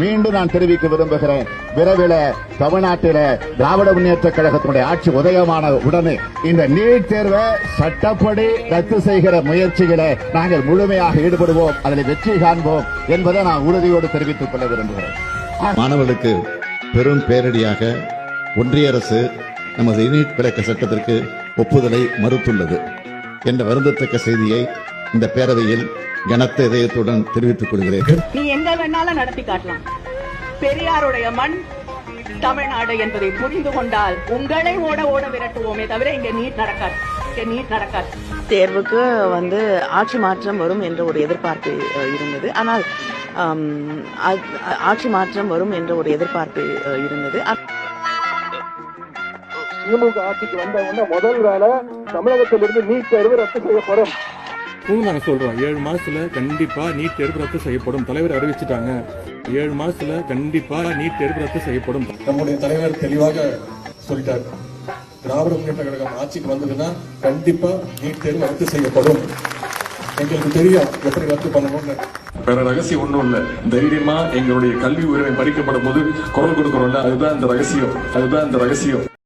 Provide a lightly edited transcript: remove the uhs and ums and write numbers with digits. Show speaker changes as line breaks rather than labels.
மீண்டும் நான் தெரிவிக்க விரும்புகிறேன், விரைவில் தமிழ்நாட்டில திராவிட முன்னேற்ற கழகத்தினுடைய ஆட்சி உதயமான உடனே இந்த நீட் தேர்வை சட்டப்படி ரத்து செய்கிற முயற்சிகளை நாங்கள் முழுமையாக ஈடுபடுவோம், அதில் வெற்றி காண்போம் என்பதை நான் உறுதியோடு தெரிவித்துக் கொள்ள விரும்புகிறேன்.
மாணவர்களுக்கு பெரும் பேரடியாக ஒன்றிய அரசு நமது நீட் விலக்கு சட்டத்திற்கு ஒப்புதலை மறுத்துள்ளது என்ற வருந்தத்தக்க செய்தியை இந்த பேரவையில் கனத்த இதயத்துடன் தெரிவித்துக் கொள்கிறேன்.
நீ எங்க வேணாலும் நடத்தி காட்டலாம், பெரியாருடைய மண் தமிழ்நாடு என்பதை புரிந்து கொண்டால் உங்களை ஓட ஓட விரட்டுவோமே தவிர இங்க நீட் நடக்காது.
தேர்வுக்கு ஆட்சி மாற்றம் வரும் என்ற ஒரு எதிர்பார்ப்பு இருந்தது. ஆனால் ஆட்சி மாற்றம் வரும் என்ற ஒரு எதிர்பார்ப்பு இருந்தது.
திமுக ஆட்சிக்கு வந்த முதல் வேலை தமிழகத்திலிருந்து நீட் தேர்வு ரத்து செய்யப்படும்.
நாங்க சொல்றோம் 7 மாசத்துல கண்டிப்பா நீட் தேர்வு ரத்து செய்யப்படும். தலைவர் அறிவிச்சுட்டாங்க, 7 மாசத்துல கண்டிப்பா நீட் தேர்வு ரத்து செய்யப்படும்.
நம்முடைய தலைவர் தெளிவாக சொல்லிட்டார், திராவிட முன்னேற்ற கழகம் ஆட்சிக்கு வந்ததுன்னா கண்டிப்பா நீட் தேர்வு ரத்து செய்யப்படும். எங்களுக்கு தெரியும் எப்படி ரத்து பண்ணணும்னு. வேற ரகசியம் ஒண்ணும் இல்ல, தைரியமா எங்களுடைய கல்வி உரிமை பறிக்கப்படும் போது குரல் கொடுக்கிறோம்ல, அதுதான் இந்த ரகசியம்.